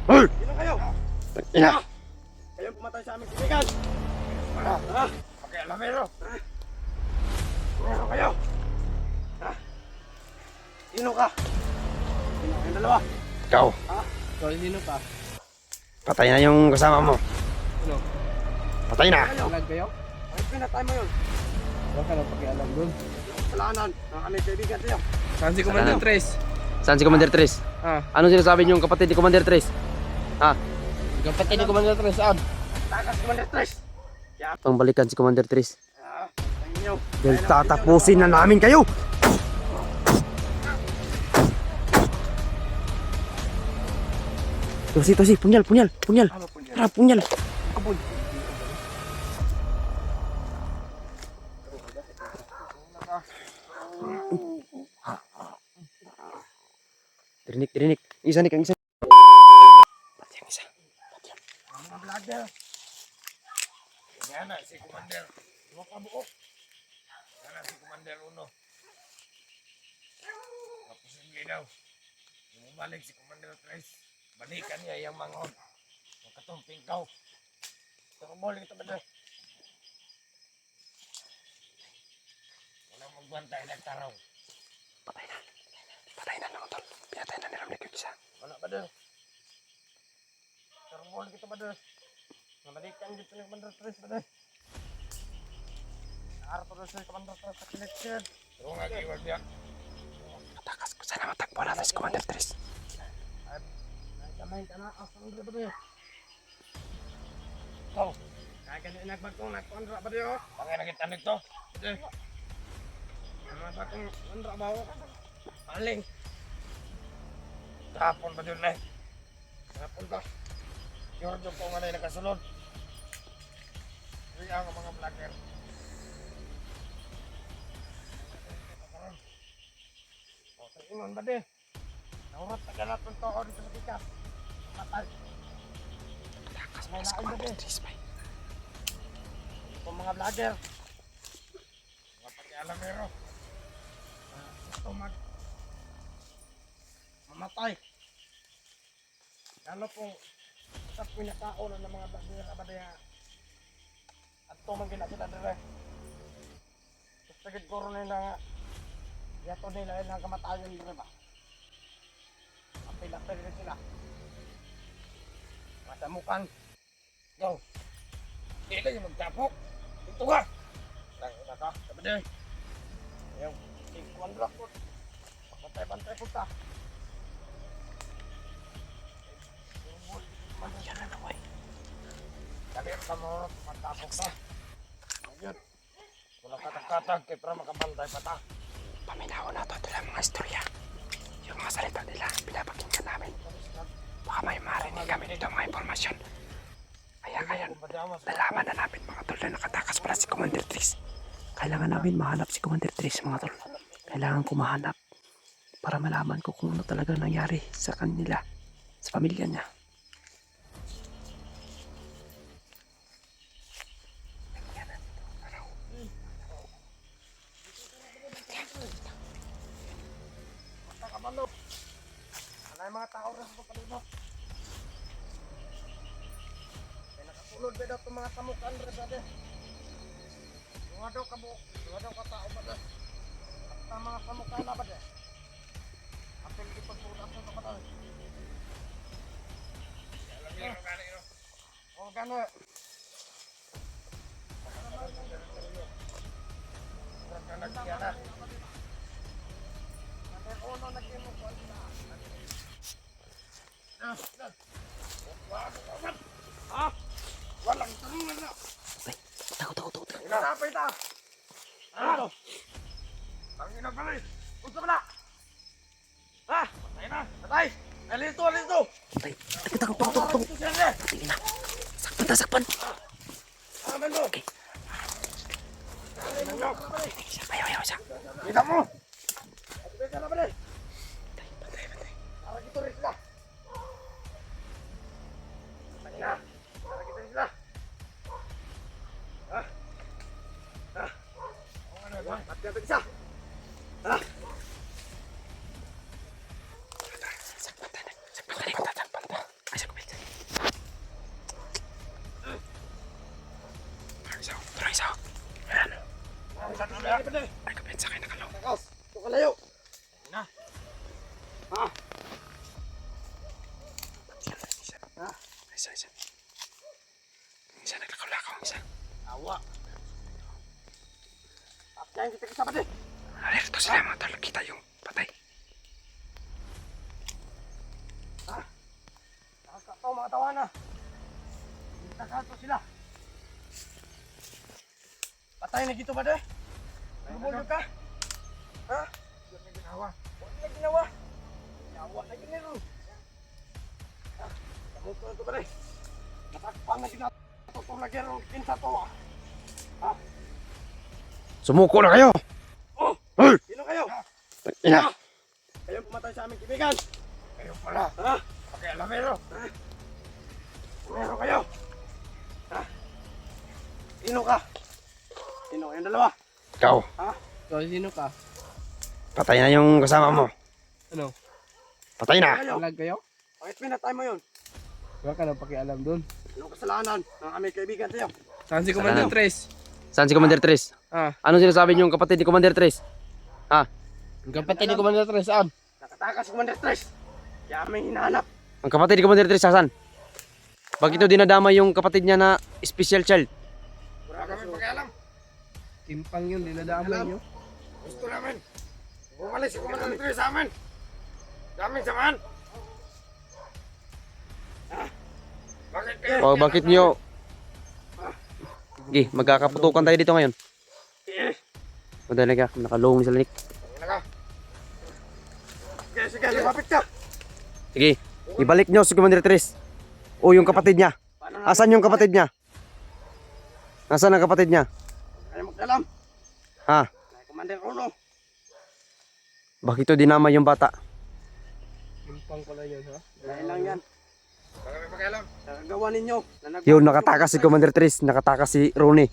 Hoy! Sino kayo? Ina! Kayo pumatay sa aming kaibigan. Ha? Pakialamero. Sino kayo? Ha? Sino ka? Sino kayong dalawa? Ikaw, Ha? Ikaw, sino ka? patay na yung kasama mo. Ano? Patay na! Kayo? Alag kayo? Ay, pinatay mo yun. Wala ka nang pakialam doon. Kasalanan ng aming kaibigan sa'yo. Saan si Commander Tres? Saan si Commander Tres? Ah, Anong sinasabi niyong kapatid ni Commander Tres? Ha? kapatid ni Commander Tres, saan? Takas Commander Tres. Pangbalikan si Commander Tres. Ah, sa inyo. Dahil tatapusin na namin kayo! Tosi, punyal! Ano po niya? Tara, punyal! Kapoy. Tirinik. Isa nih, Kang isa. Pati yang isa. Mga vlogger. Yan na si Commander. Mga kabuok. Yan na si Commander Uno. Tapos hindi daw. Bumalik si Commander Tres. Balikan niya yung mangon. Yung katumping kaw. Turubol kita ba doon? Walang magbantay nagtaraw. Patay na lang, tol. Pinatay na nilang yung isa. Wala ba doon? Turubol kita ba doon? Nabalikan dito ni Commander Tres ba doon? Nakarap doon si Commander Tres sa connection. Oo nga, giwag niya. Matakas ko. Sana matagpo natin si Commander Tres. Kamay ka na, asang ba doon? Oh, kaya ka na nagbagong nagkondra ba doon? Pangay nakita nito. Ano ba kung kondra ba ako? Paling. Kahapon ba doon eh? Kahapon ba? Yun yung kung ano yung nakasunod. Hindi ang mga vlogger. O, sa ingon ba din? Naurat na ganat ng tao dito sa pikas. Matay. Matakas May si lain ba Commander din? Tres, bay. Itong mga vlogger. Mga pag-alamero. Ito mamatay. Lalo pong sa pinakaunan ng mga vlogger abadaya. At ito man gina sila dire. Gusto gid ko rin nga. Yato nila ilang kamatayan dire ba? Apil-apil rin sila. Matamukan. Go. Hindi lang yung magtapok. Ito ka. Nangina ka. Sabi din. Yung tingkuan ko. Bantay-bantay po ka. Yan na naway. Dali ka mo. Magtapok ka. Ayun. Wala katag-katag. Kaya para makabantay pa ta. Paminaw na to nila mga istorya. Yung mga salita nila, pinapakinggan namin. Baka may marinig kami dito mga impormasyon. Kaya ngayon, nalaman na namin mga tol na nakatakas pala si Commander Tres. Kailangan namin mahanap si Commander Tres mga tol. Kailangan ko mahanap para malaman ko kung ano talaga nangyari sa kanila, sa pamilya niya. Kabalo. Ano yung mga tao rin sa palibot? May nakasulod ba daw itong mga tamukan rin ba de? Mga daw kabuk, mga daw katao ba de? At ang mga tamukan na ba de? Apil ipagpulat sa ba de? O gano? Gano? Uno nagkimo ko na. Ah! Walang tanungan na. Takot. Inasapay ta. Ano? Ang ina pala. Unsa ba na? Ha? Patay na. Patay. Alito. Tay, takot. Ito siya. Tingin na. Sakpan. Ah, bando. Okay. Ano? Ayaw siya. Kita mo. Beka na ba dai? Patay. Para kita rin sila. Patay na. Para kita rin sila. Ha? Ano ba? Patay na isa. Ha? Sakpan. Ay, sa kubil. Patayin kita isa ba de? Alerto sila mga tol. Kita yung patay. Nakakataw mga tawana. Nakakalto sila. Patay na dito ba de? Nabulyo ka? Ha? Huwag na ginawa. Huwag na ginawa. Ginawa na giniro. Ha? Kamuto na ito ba de? Natakpan na ginawa. Tutong na ginawa. Kinsa to ah. Ha? Sumuko na kayo! Oh! Hey! Sino kayo? Ina! Kayo pumatay sa aming kaibigan. Kayo pala. Ha? Pakialamero. Ha? Meron kayo. Ha? Sino ka? Sino kayong dalawa? Ikaw, So, sino ka? patay na yung kasama mo. Ano? Patay na! Kayo? Alag kayo? Bakit pinatay mo yun? Wala ka nang pakialam doon. Anong kasalanan ng aming kaibigan sa'yo? Saan si Commander Ano? Tres? Saan si Commander Tres? Ah, Ano sinasabi niyo yung kapatid ni Commander Tres? ang kapatid ni Commander Tres, saan? Nakatakas si Commander Tres. Kaya aming hinahanap. Ang kapatid ni Commander Tres, saan? Bakit ito dinadama yung kapatid niya na special child? Wala kami pakialam. Timpang yun, dinadamay nyo. Gusto namin. Bumalik si Commander Tres sa amin. Daming samahan. Ha? Bakit kayo? O bakit niyo... Sige, magkakaputukan tayo dito ngayon. Eh, Madali ka, nakalong sila Nick. ano ka? Sige, lumapit ka. Sige, ibalik niyo si Commander Tres. O yung kapatid niya. Paano na? Asan yung kapatid niya? Nasaan ang kapatid niya? Kayo magdalam. Ha? Kay Commander Uno. Bakit ito dinama yung bata? Timpang pala yun, ha? Dahil lang yan. Wala kami pakialam. Nagagawa ninyo. Yun, nakatakas si Commander Tres, nakatakas si Ronnie.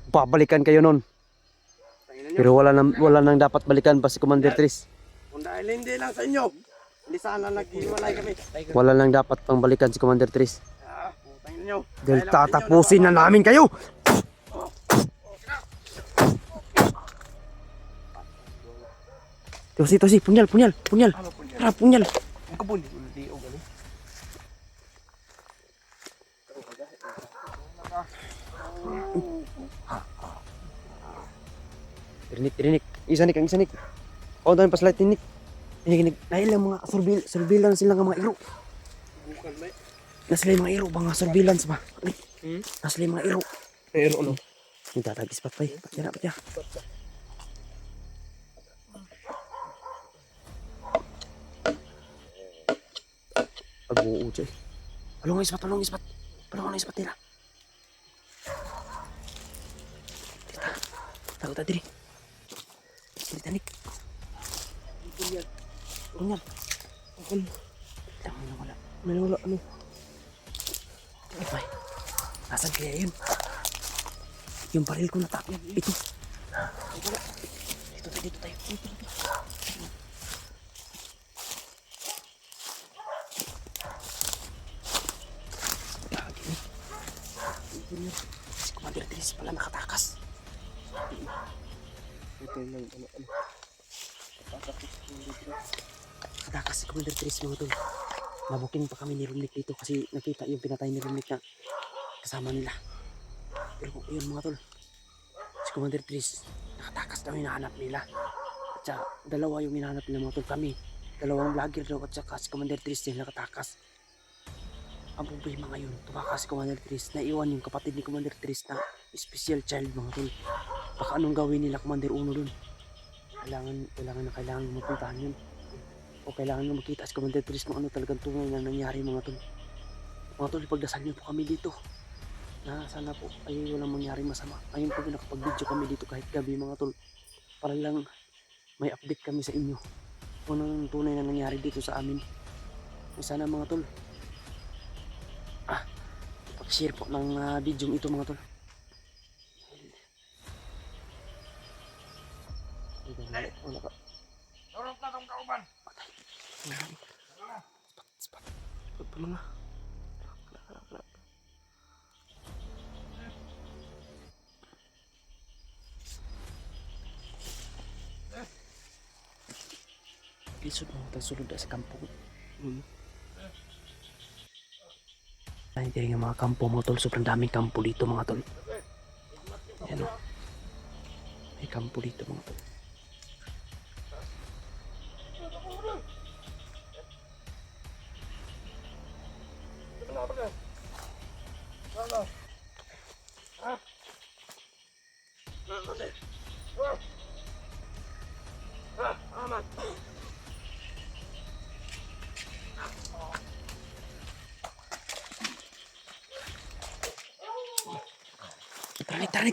Babalikan kayo nun. Pero wala nang dapat balikan pa si Commander Tres. Kung dahil hindi lang sa inyo, hindi sana naghiwalay kami. Wala nang dapat pang balikan si Commander Tres. Ah, putang ninyo. Dahil tatapusin na namin kayo! Tosi, punyal. Tara, punyal. Ang kapun, hindi o gano'n. Rinik. Isa Nick. O, dahil paslight ni Nick. Rinik. Dahil lang mga surveillance sila ng mga iro. Bukan, may. Nasila yung mga iro, mga surveillance ba? Nick, nasila yung mga iro. Pero ano? Yung tatagis pa tayo. Patya. Pag-uud siya. Palong ispat. Palong ispat nila. Tita. Tago ta diri. Tita Nick. Punyal. Akon. May wala. Ano? Ay. Nasaan kaya yun? Yung baril ko natapon. Ito. Dito tayo. Si Commander Tres pala nakatakas. Ito yung ano. Nakatakas si Commander Tres mga tol. Nabuking pa kami ni Rumlik dito kasi nakita yung pinatay ni Rumlik na kasama nila. Pero kung yun mga tol, si Commander Tres nakatakas daw hinahanap nila. At saka dalawa yung hinahanap nila mga tol, kami. Dalawang vlogger daw at saka si Commander Tres din nakatakas. Ang problema ngayon, tumakas si Commander Tres, naiwan yung kapatid ni Commander Tres na special child mga tol. Baka anong gawin nila Commander Uno dun? Kailangan mapuntahan yun. O kailangan na makita si Commander Tres kung ano talagang tunay na nangyari mga tol. Mga tol, ipagdasal niyo po kami dito. Na sana po ay walang mangyari masama. Ayun po nakapag-video kami dito kahit gabi mga tol. Para lang may update kami sa inyo. Kung ano ang tunay na nangyari dito sa amin. Sana mga tol, pag-share po ng video ito mga tol. Wala ka. Turok na tong kauban. Spat. Pala nga. Isod mo tayo sulod sa kampo. Ay, diri nga mga kampo mga tol. Sobrang daming kampo dito mga tol. Ayan o. May kampo dito mga tol.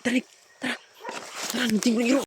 Tarik. Tara, nanti bro.